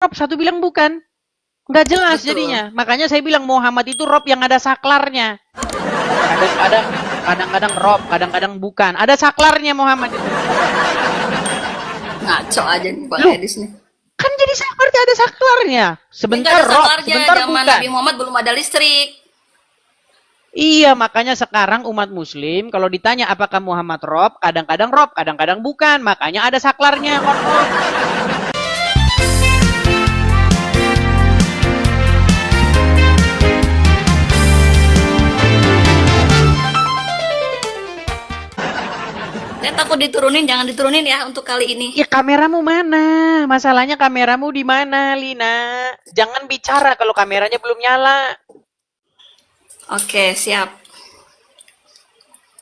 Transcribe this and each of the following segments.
rob, satu bilang bukan. Nggak jelas jadinya. Makanya saya bilang Muhammad itu rob yang ada saklarnya. Kadang-kadang rob, kadang-kadang bukan. Ada saklarnya Muhammad itu. Ngaco aja nih Pak Loh, Edis nih. kan jadi seperti ada saklarnya. Sebentar Nggak ada rob, saklarnya, sebentar zaman bukan. Nabi Muhammad belum ada listrik. Iya, makanya sekarang umat muslim kalau ditanya apakah Muhammad rob, kadang-kadang bukan. Makanya ada saklarnya on off. Saya takut diturunin, jangan diturunin ya untuk kali ini. Ya kameramu mana? Masalahnya kameramu di mana, Lina? Jangan bicara kalau kameranya belum nyala. Oke, siap.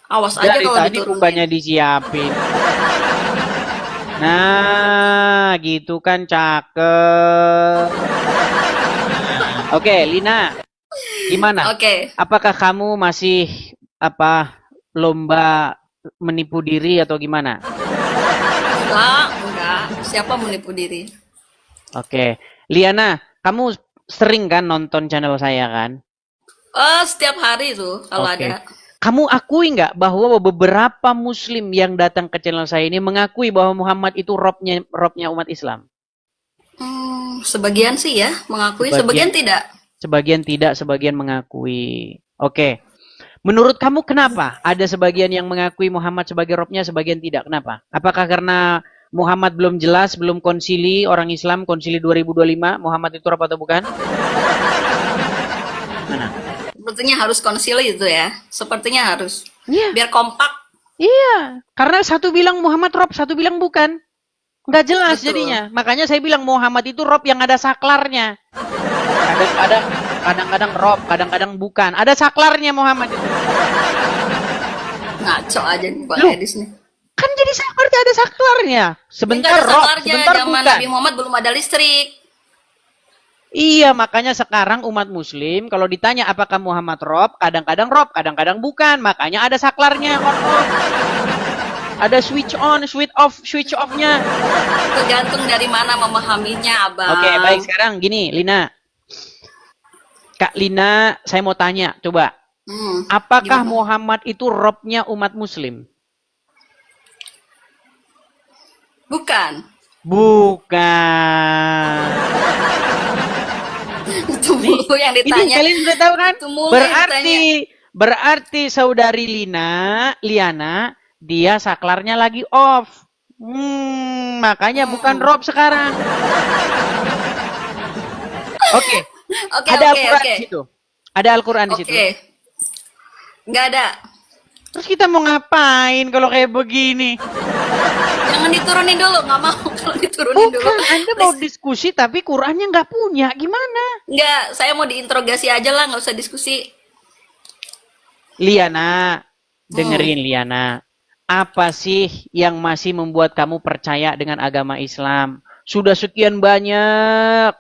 Awas aja Dari kalau tadi diturunin. rupanya disiapin. Nah, gitu kan cakep. Oke, Lina. Gimana? Oke. Apakah kamu masih lomba menipu diri atau gimana? Enggak. Siapa menipu diri? Oke. Liana, kamu sering kan nonton channel saya kan? Oh, setiap hari tuh kalau Oke. ada. Kamu akui nggak bahwa beberapa muslim yang datang ke channel saya ini mengakui bahwa Muhammad itu robnya umat Islam? Sebagian sih ya mengakui, Sebagian. sebagian tidak. Sebagian tidak, sebagian mengakui. Oke. Menurut kamu kenapa ada sebagian yang mengakui Muhammad sebagai robnya, sebagian tidak? Kenapa? Apakah karena Muhammad belum jelas, belum konsili orang Islam, konsili 2025, Muhammad itu rob atau bukan? Mana? Sepertinya harus konsili itu ya. Sepertinya harus. Iya. Biar kompak. Iya. Karena satu bilang Muhammad rob, satu bilang bukan. Nggak jelas Betul. jadinya. Makanya saya bilang Muhammad itu rob yang ada saklarnya. Kadang-kadang rob, kadang-kadang bukan. Ada saklarnya Muhammad itu. Ngaco aja nih Pak Loh, Edis nih. kan jadi seperti ada saklarnya. Sebentar Nggak ada rob, saklarnya, sebentar zaman bukan. Nabi Muhammad belum ada listrik. Iya, makanya sekarang umat muslim kalau ditanya apakah Muhammad rob, kadang-kadang bukan. Makanya ada saklarnya on off. Ada switch on, switch off-nya. Tergantung dari mana memahaminya, Abang. Oke, baik. Sekarang gini, Lina. Kak Lina, saya mau tanya, coba. Apakah Gimana? Muhammad itu robnya umat muslim? Bukan. Bukan. Itu mulu yang Ini ditanya. kalian sudah tahu kan? Itu mulu yang ditanya. Berarti saudari Liana, dia saklarnya lagi off. Makanya bukan rob sekarang. Oke. Oke, Ada oke, Al-Quran oke. di situ. Ada Al-Quran di situ. Oke. Nggak ada. Terus kita mau ngapain kalau kayak begini? Jangan diturunin dulu, nggak mau kalau diturunin dulu. Bukan, Anda mau diskusi tapi Qurannya nggak punya. Gimana? Nggak, saya mau diinterogasi aja lah, nggak usah diskusi. Liana, dengerin Liana. Apa sih yang masih membuat kamu percaya dengan agama Islam? Sudah sekian banyak.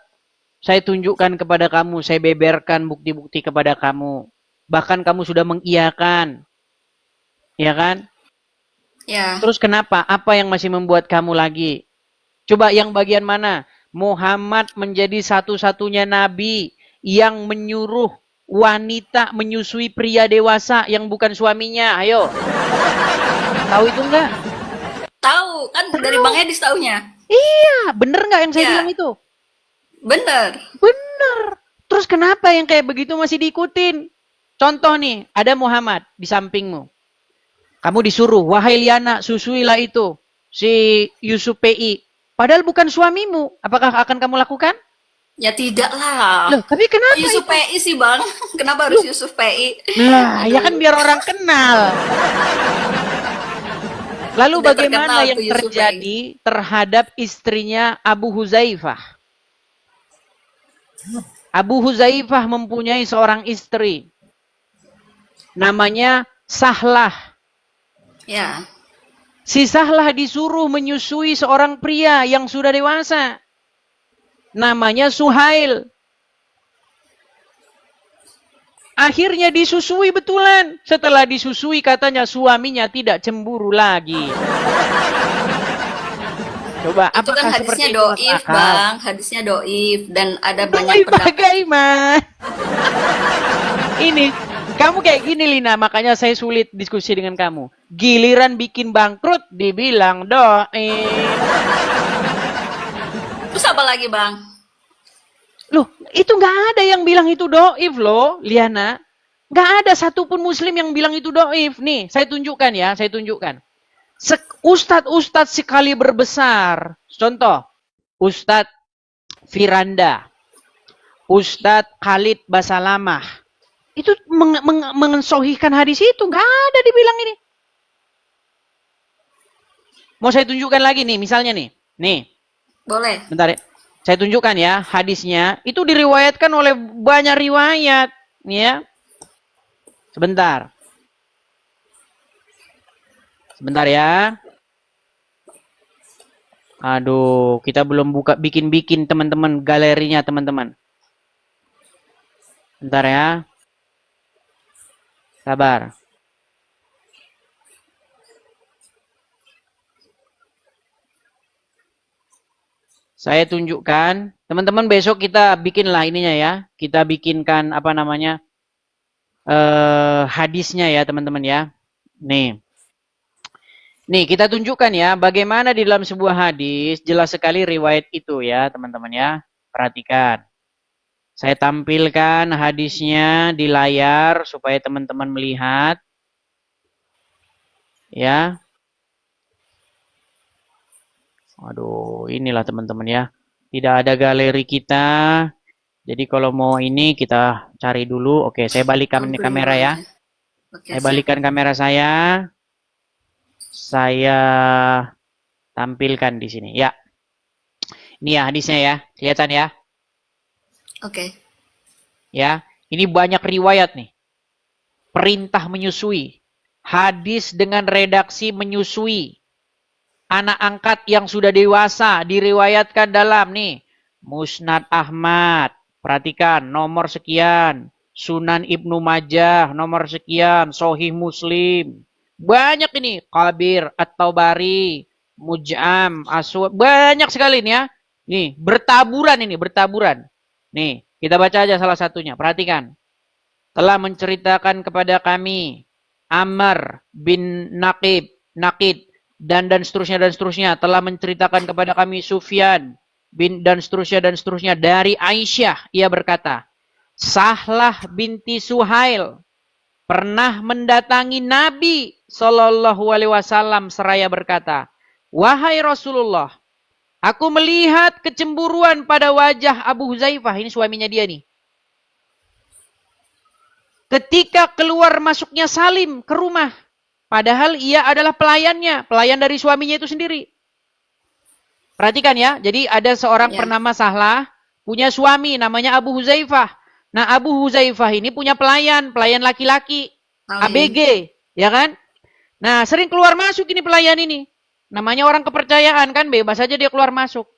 Saya tunjukkan kepada kamu, saya beberkan bukti-bukti kepada kamu. Bahkan kamu sudah mengiyakan. Ya kan? Ya. Terus kenapa? Apa yang masih membuat kamu lagi? Coba yang bagian mana? Muhammad menjadi satu-satunya nabi yang menyuruh wanita menyusui pria dewasa yang bukan suaminya. Ayo. Tahu itu enggak? Tahu, kan dari Bang Edis taunya. Iya, bener nggak yang saya Ya. bilang itu? Bener. Bener. Terus kenapa yang kayak begitu masih diikutin? Contoh nih, ada Muhammad di sampingmu. Kamu disuruh, wahai Liana, susuilah itu. Si Yusuf PI. Padahal bukan suamimu. Apakah akan kamu lakukan? Ya tidak lah. Loh, tapi kenapa Yusuf itu? PI sih Bang. Kenapa harus Yusuf PI? Nah, ya kan biar orang kenal. Lalu Udah bagaimana terkenal yang tuh Yusuf terjadi terhadap istrinya Abu Huzaifah? Abu Huzaifah mempunyai seorang istri. Namanya Sahlah. Ya. Si Sahlah disuruh menyusui seorang pria yang sudah dewasa. Namanya Suhail. Akhirnya disusui betulan. Setelah disusui katanya suaminya tidak cemburu lagi. Coba, Itu kan apakah hadisnya seperti itu masuk doif, akal? Bang. Hadisnya doif dan ada banyak Doi pendapat. bagaimana? Ini, kamu kayak gini Lina, makanya saya sulit diskusi dengan kamu. Giliran bikin bangkrut, dibilang doif. Terus apa lagi, Bang? Loh, itu nggak ada yang bilang itu doif loh, Liana. Nggak ada satupun muslim yang bilang itu doif. Nih, saya tunjukkan ya, saya tunjukkan. Ustadz-ustadz sekali berbesar. Contoh, Ustadz Firanda, Ustadz Khalid Basalamah. Itu mengensohikan hadis itu. Nggak ada dibilang ini. Mau saya tunjukkan lagi nih, misalnya nih. Nih, Boleh. bentar ya. Saya tunjukkan ya, hadisnya. Itu diriwayatkan oleh banyak riwayat. Nih ya. Sebentar. Sebentar ya. Aduh, kita belum buka bikin-bikin teman-teman galerinya teman-teman. Bentar ya. Sabar. Saya tunjukkan, teman-teman besok kita bikinlah ininya ya. Kita bikinkan apa namanya? Hadisnya ya, teman-teman ya. Nih. Nih, kita tunjukkan ya bagaimana di dalam sebuah hadis jelas sekali riwayat itu ya, teman-teman ya. Perhatikan. Saya tampilkan hadisnya di layar supaya teman-teman melihat. Ya. Aduh, inilah teman-teman ya. Tidak ada galeri kita. Jadi kalau mau ini kita cari dulu. Oke, saya balikan ini kamera ya. Oke, Saya balikan kamera saya. Saya tampilkan di sini. Ya. Ini ya hadisnya ya. Kelihatan ya? Oke. Ya. Ini banyak riwayat nih. Perintah menyusui. Hadis dengan redaksi menyusui. Anak angkat yang sudah dewasa diriwayatkan dalam nih. Musnad Ahmad. Perhatikan nomor sekian. Sunan Ibnu Majah nomor sekian. Sahih Muslim. Banyak ini. Kabir, At-Tabari, Muj'am, Aswad. Banyak sekali ini ya. Nih, bertaburan ini, bertaburan. Nih, kita baca aja salah satunya. Perhatikan. Telah menceritakan kepada kami Amr bin Naqid dan seterusnya telah menceritakan kepada kami Sufyan bin dan seterusnya dari Aisyah. Ia berkata, Sahlah binti Suhail pernah mendatangi Nabi Shallallahu Alaihi Wasallam seraya berkata, wahai Rasulullah, aku melihat kecemburuan pada wajah Abu Huzaifah, ini suaminya dia nih. Ketika keluar masuknya Salim ke rumah, padahal ia adalah pelayannya, pelayan dari suaminya itu sendiri. Perhatikan ya, jadi ada seorang bernama Sahlah, punya suami namanya Abu Huzaifah. Nah, Abu Huzaifah ini punya pelayan laki-laki, ABG, ya kan? Nah, sering keluar masuk ini pelayan ini. Namanya orang kepercayaan kan, bebas aja dia keluar masuk.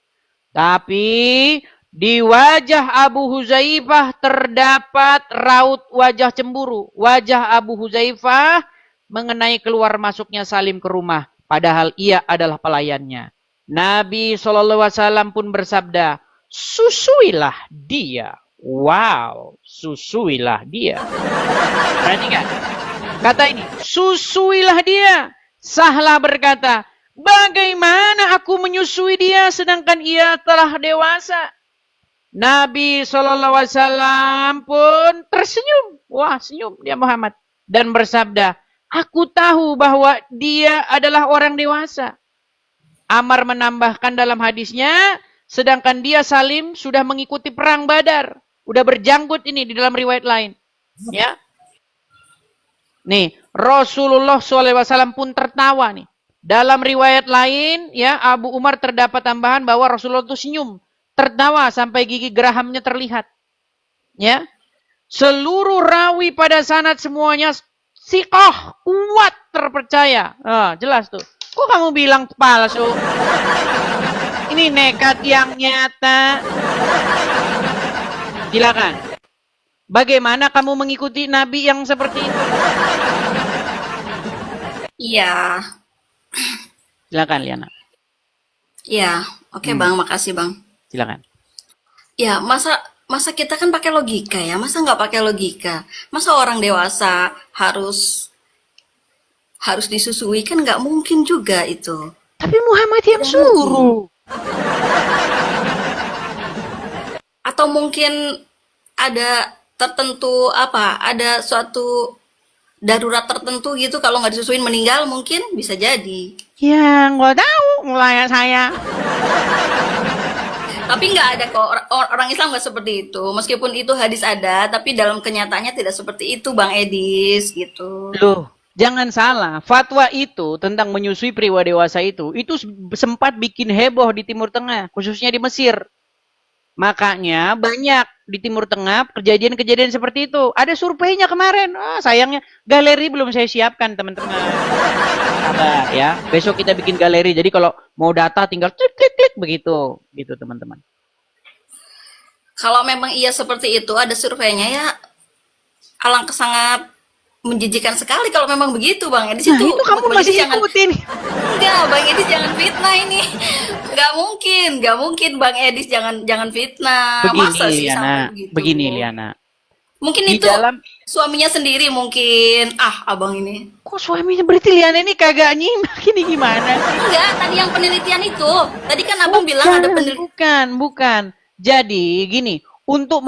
Tapi di wajah Abu Huzaifah terdapat raut wajah cemburu. Wajah Abu Huzaifah mengenai keluar masuknya Salim ke rumah. Padahal ia adalah pelayannya. Nabi SAW pun bersabda, susuilah dia. Wow, susuilah dia. Perhatikan. Kata ini, susuilah dia. Sahlah berkata, bagaimana aku menyusui dia sedangkan ia telah dewasa? Nabi SAW pun tersenyum. Wah, senyum dia Muhammad. Dan bersabda, aku tahu bahwa dia adalah orang dewasa. Amar menambahkan dalam hadisnya, sedangkan dia Salim sudah mengikuti perang Badar. Udah berjanggut ini di dalam riwayat lain. Ya. Nih, Rasulullah SAW pun tertawa nih. Dalam riwayat lain, ya Abu Umar terdapat tambahan bahwa Rasulullah itu senyum. Tertawa sampai gigi gerahamnya terlihat. Ya. Seluruh rawi pada sanad semuanya siqah, kuat, terpercaya. Jelas tuh. Kok kamu bilang palsu? Ini nekat yang nyata. Silakan. Bagaimana kamu mengikuti Nabi yang seperti itu? Iya. Silakan, Liana. Ya, oke Hmm, Bang, makasih Bang. silakan. Ya, masa masa kita kan pakai logika ya, masa nggak pakai logika? Masa orang dewasa harus harus disusui kan nggak mungkin juga itu. Tapi Muhammad yang Tidak mungkin. suruh. Atau mungkin ada tertentu apa? Ada suatu darurat tertentu gitu kalau nggak disusuin meninggal mungkin bisa jadi. Ya, nggak tahu mulai saya. Tapi nggak ada kok orang Islam nggak seperti itu. Meskipun itu hadis ada, tapi dalam kenyataannya tidak seperti itu, Bang Edis gitu. Loh, jangan salah. Fatwa itu tentang menyusui pria dewasa itu sempat bikin heboh di Timur Tengah, khususnya di Mesir. Makanya banyak di Timur Tengah kejadian-kejadian seperti itu. Ada surveinya kemarin. Ah, sayangnya galeri belum saya siapkan, teman-teman. Sabar ya. Besok kita bikin galeri. Jadi kalau mau data tinggal klik klik klik begitu, gitu teman-teman. Kalau memang iya seperti itu, ada surveinya ya, alangkah sangat menjijikan sekali kalau memang begitu, Bang Edis Nah, itu. itu kamu Bang masih Edis jangan, ikutin. enggak, Bang Edis jangan fitnah ini. Nggak mungkin Bang Edis jangan jangan fitnah. Begini Masa sih sampai Liana, begitu? begini Liana. Mungkin Di itu dalam suaminya sendiri mungkin. Ah, abang ini. kok suaminya berarti Liana ini kagak nyimak ini gimana sih? Enggak, tadi yang penelitian itu. Tadi kan abang bilang ada Bukan, penelitian. bukan. Jadi gini, untuk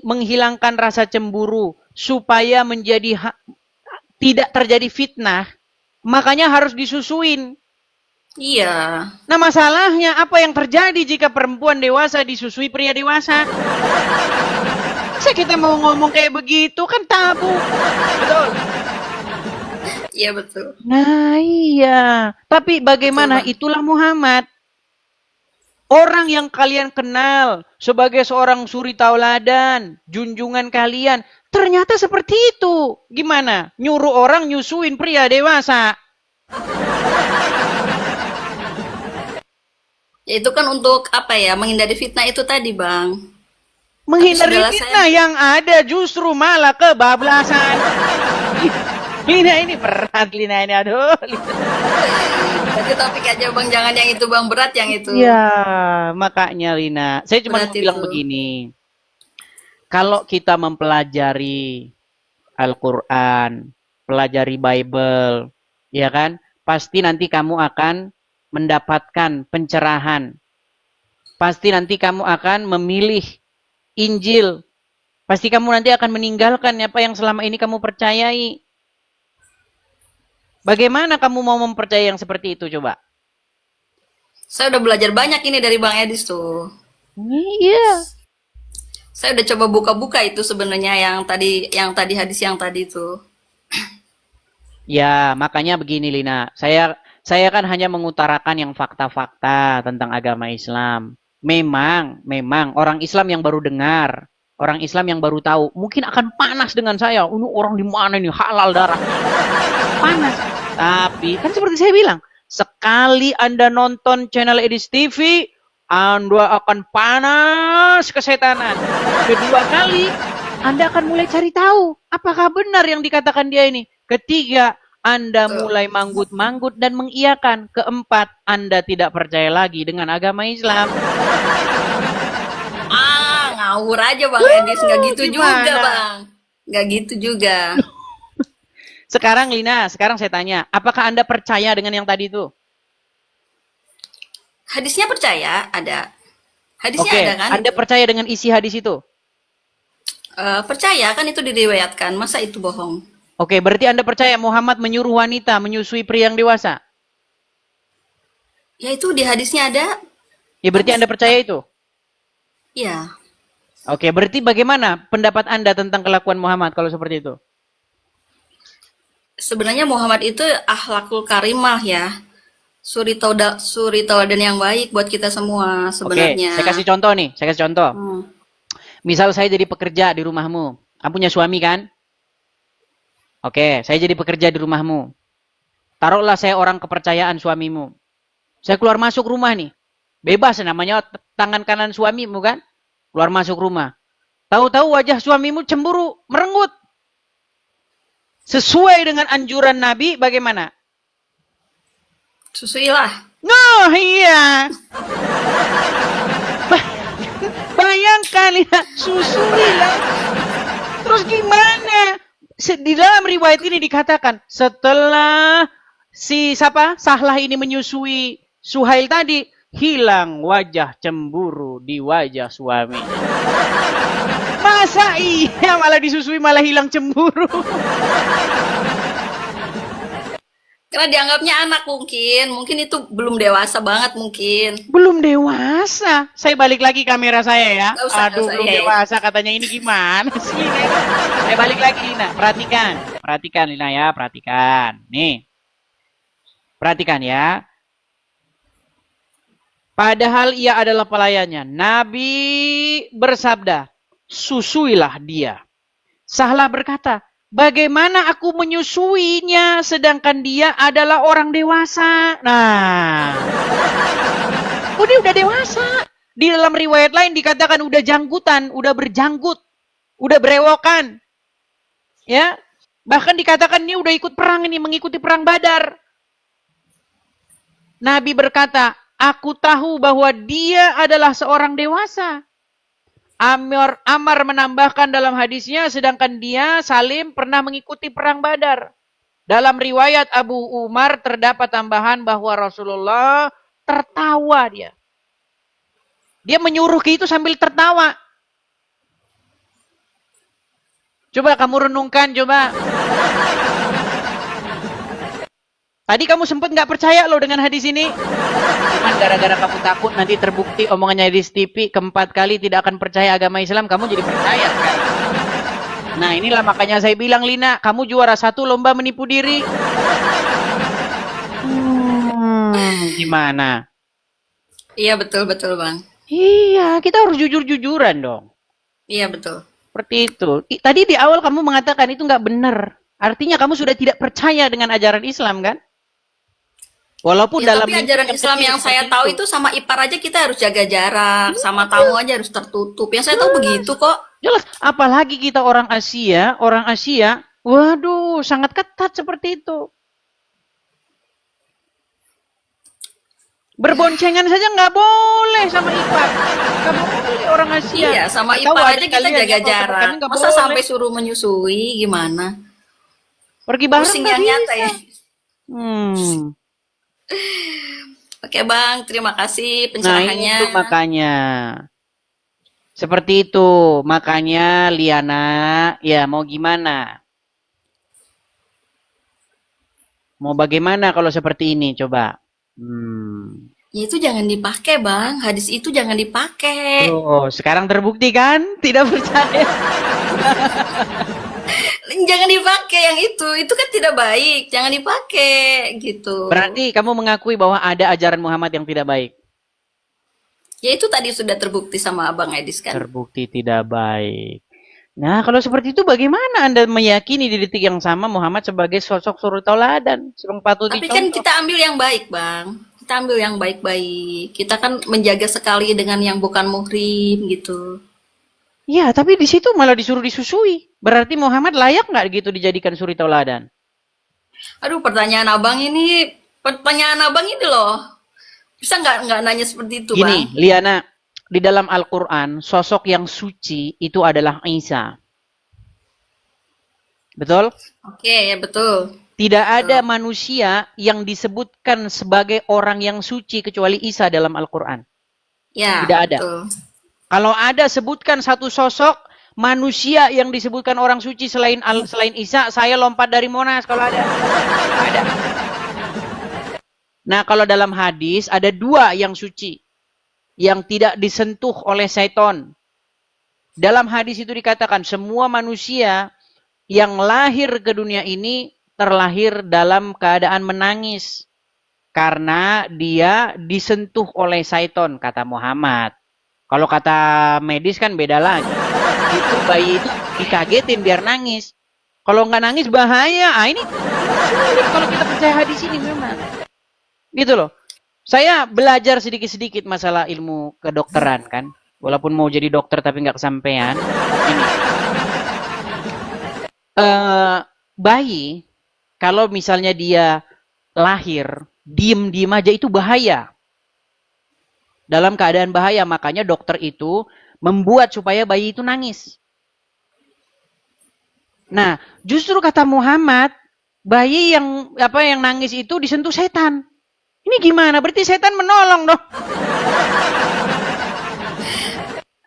menghilangkan rasa cemburu supaya tidak terjadi fitnah, makanya harus disusuin. Iya. Nah, masalahnya apa yang terjadi jika perempuan dewasa disusui pria dewasa? Masa kita mau ngomong kayak begitu kan tabu. Betul. Iya betul. Nah, iya. Tapi Betul, bagaimana Bang. itulah Muhammad. Orang yang kalian kenal sebagai seorang suri tauladan, junjungan kalian, ternyata seperti itu. Gimana? Nyuruh orang nyusuin pria dewasa. Ya itu kan untuk apa ya? Menghindari fitnah itu tadi, Bang. Tapi Menghindari sudahlah saya. fitnah yang ada justru malah kebablasan. Lina ini berat, Lina ini aduh. Jadi topik aja, Bang. Jangan yang itu, Bang. Berat yang itu. Ya, makanya Lina. Saya cuma Berat mau bilang itu. begini. Kalau kita mempelajari Al-Quran, pelajari Bible, ya kan? Pasti nanti kamu akan mendapatkan pencerahan. Pasti nanti kamu akan memilih Injil. Pasti kamu nanti akan meninggalkan apa yang selama ini kamu percayai. Bagaimana kamu mau mempercayai yang seperti itu coba? Saya udah belajar banyak ini dari Bang Edis tuh. Iya. Saya udah coba buka-buka itu sebenarnya yang tadi hadis yang tadi tuh. Ya, makanya begini Lina. Saya kan hanya mengutarakan yang fakta-fakta tentang agama Islam. Memang orang Islam yang baru dengar, orang Islam yang baru tahu, mungkin akan panas dengan saya. Ini orang di mana ini halal darah. Panas. Tapi kan seperti saya bilang, sekali Anda nonton channel Edis TV, Anda akan panas kesetanan. Kedua kali, Anda akan mulai cari tahu apakah benar yang dikatakan dia ini. Ketiga, Anda Tuh. mulai manggut-manggut dan mengiyakan. Keempat, Anda tidak percaya lagi dengan agama Islam. Ah, ngawur aja Bang Edis. Nggak gitu juga, Gimana? Bang. Nggak gitu juga. Sekarang Lina, sekarang saya tanya, apakah Anda percaya dengan yang tadi itu? Hadisnya percaya? Ada. Hadisnya Oke, ada kan Anda itu? percaya dengan isi hadis itu? Percaya kan itu diriwayatkan. Masa itu bohong? Oke, berarti Anda percaya Muhammad menyuruh wanita menyusui pria yang dewasa? Ya itu di hadisnya ada. Ya berarti Anda percaya itu? Ya. Oke, berarti bagaimana pendapat Anda tentang kelakuan Muhammad kalau seperti itu? Sebenarnya Muhammad itu akhlakul karimah ya. Suri tauladan yang baik buat kita semua Oke, sebenarnya. saya kasih contoh nih, saya kasih contoh. Hmm. Misal saya jadi pekerja di rumahmu. Kamu punya suami kan? Oke, saya jadi pekerja di rumahmu. Taruhlah saya orang kepercayaan suamimu. Saya keluar masuk rumah nih. Bebas namanya tangan kanan suamimu kan? Keluar masuk rumah. Tahu-tahu wajah suamimu cemburu, merenggut. Sesuai dengan anjuran Nabi bagaimana? Susuilah. Nah, iya. Bayangkan ya, susui lah. Terus gimana? Di dalam riwayat ini dikatakan setelah si siapa Sahlah ini menyusui Suhail tadi, hilang wajah cemburu di wajah suami. Masa iya malah disusui malah hilang cemburu? Karena dianggapnya anak mungkin itu belum dewasa banget mungkin. Belum dewasa. Saya balik lagi kamera saya ya. Nggak Aduh, usah, belum ya. dewasa katanya, ini gimana sih? Saya balik lagi Lina, perhatikan. Perhatikan Lina ya, perhatikan. Nih. Perhatikan ya. Padahal ia adalah pelayannya. Nabi bersabda, susuilah dia. Sahlah berkata, bagaimana aku menyusuinya sedangkan dia adalah orang dewasa? Nah, dia udah dewasa. Di dalam riwayat lain dikatakan udah janggutan, udah berjanggut, udah berewokan. Ya, bahkan dikatakan ini udah ikut perang, ini mengikuti perang Badar. Nabi berkata, aku tahu bahwa dia adalah seorang dewasa. Amar menambahkan dalam hadisnya, sedangkan dia Salim pernah mengikuti perang Badar. Dalam riwayat Abu Umar terdapat tambahan bahwa Rasulullah tertawa dia. Dia menyuruh ke itu sambil tertawa. Coba kamu renungkan, coba. Tadi kamu sempat nggak percaya loh dengan hadis ini. Cuman gara-gara kamu takut nanti terbukti omongannya di TV keempat kali tidak akan percaya agama Islam, kamu jadi percaya sekarang. Nah inilah makanya saya bilang Lina, kamu juara 1 lomba menipu diri. Gimana? Iya betul Bang. Iya, kita harus jujur-jujuran dong. Iya betul. Seperti itu. Tadi di awal kamu mengatakan itu nggak benar. Artinya kamu sudah tidak percaya dengan ajaran Islam kan? Walaupun Ya, dalam tapi ajaran Islam yang saya tahu itu sama ipar aja kita harus jaga jarak, sama tamu aja harus tertutup. Yang saya tahu begitu kok. jelas, apalagi kita orang Asia, waduh, sangat ketat seperti itu. Berboncengan saja nggak boleh sama ipar. Nggak boleh orang Asia. Iya, sama Tahu ipar ada aja kita kalian jaga yang kalau jarak. kami nggak Masa boleh. sampai suruh menyusui gimana? Pergi bareng Pusing nggak yang nyata bisa. ya. Hmm. Oke Bang, terima kasih Nah pencerahannya. itu makanya. Seperti itu. Makanya Liana, ya mau gimana? Mau bagaimana kalau seperti ini? Coba. Ya itu jangan dipakai Bang, hadis itu jangan dipakai. Tuh, sekarang terbukti kan? Tidak percaya. Jangan dipakai yang itu kan tidak baik, jangan dipakai gitu. Berarti kamu mengakui bahwa ada ajaran Muhammad yang tidak baik. Ya itu tadi sudah terbukti sama Abang Edis kan. Terbukti tidak baik. Nah, kalau seperti itu bagaimana Anda meyakini di detik yang sama Muhammad sebagai sosok suri tauladan, yang patut Tapi kan dicontoh? kita ambil yang baik Bang. Kita ambil yang baik-baik. Kita kan menjaga sekali dengan yang bukan muhrim gitu. Ya, tapi di situ malah disuruh disusui. Berarti Muhammad layak nggak gitu dijadikan suri tauladan? Aduh, pertanyaan abang ini loh. Bisa nggak nanya seperti itu, Gini, Bang? Liana, di dalam Al-Quran, sosok yang suci itu adalah Isa. Betul? Oke, ya betul. Tidak ada manusia yang disebutkan sebagai orang yang suci kecuali Isa dalam Al-Quran. Ya, Tidak ada. betul. Kalau ada, sebutkan satu sosok manusia yang disebutkan orang suci selain Isa, saya lompat dari Monas kalau ada. Ada. Nah, kalau dalam hadis ada 2 yang suci, yang tidak disentuh oleh setan. Dalam hadis itu dikatakan semua manusia yang lahir ke dunia ini terlahir dalam keadaan menangis karena dia disentuh oleh setan, kata Muhammad. Kalau kata medis kan beda lagi. Itu bayi itu dikagetin biar nangis. Kalau nggak nangis bahaya. Ah, ini sulit kalau kita percaya hadis ini memang. Gitu loh. Saya belajar sedikit-sedikit masalah ilmu kedokteran kan. Walaupun mau jadi dokter tapi nggak kesampaian. Ini. Bayi, kalau misalnya dia lahir diem-diem aja itu bahaya. Dalam keadaan bahaya, makanya dokter itu membuat supaya bayi itu nangis. Nah, justru kata Muhammad, bayi yang nangis itu disentuh setan. Ini gimana? Berarti setan menolong dong.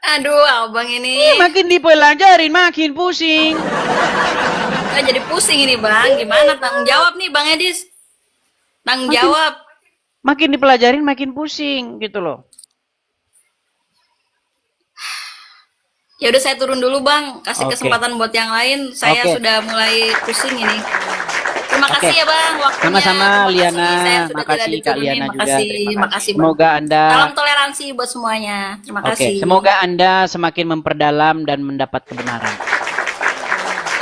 Aduh, abang ini Makin dipelajarin, makin pusing. jadi pusing ini bang. Gimana tanggung jawab nih bang Edis? Tanggung jawab. Makin dipelajarin, makin pusing gitu loh. Ya udah saya turun dulu bang. Kasih Oke. kesempatan buat yang lain. Saya Oke. sudah mulai pusing ini. Terima Oke. kasih ya bang waktunya. Sama-sama Terima kasih. Liana, Saya sudah makasih tidak Kak diturunin. Liana juga. Makasih, Terima makasih bang. Semoga Anda Salam toleransi buat semuanya. Terima kasih. semoga Anda semakin memperdalam dan mendapat kebenaran.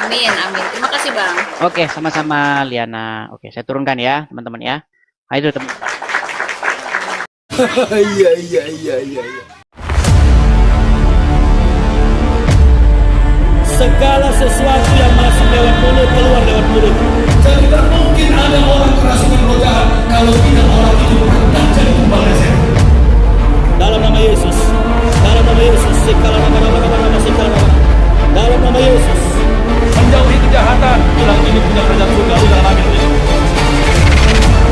Amin, amin. Terima kasih bang. Oke, sama-sama Liana. Oke, saya turunkan ya, teman-teman ya. Ayo teman. Iya. Segala sesuatu yang masuk lewat mulut keluar lewat mulut. Jadi tidak mungkin ada orang kerasukan roh jahat kalau tidak orang itu pernah jadi tumbal reset. Dalam nama Yesus. Dalam nama Yesus. Sikala nama sikala nama. Dalam nama Yesus. Menjauhi kejahatan. Tulang ini punya kerajaan surga dalam amin.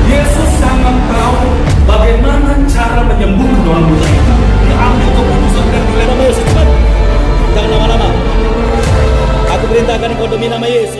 Yesus sangat tahu bagaimana cara menyembuhkan orang buta itu. Diambil keputusan dan Dalam nama Yesus cepat. Jangan lama-lama. Aku perintahkan kau demi nama Yesus.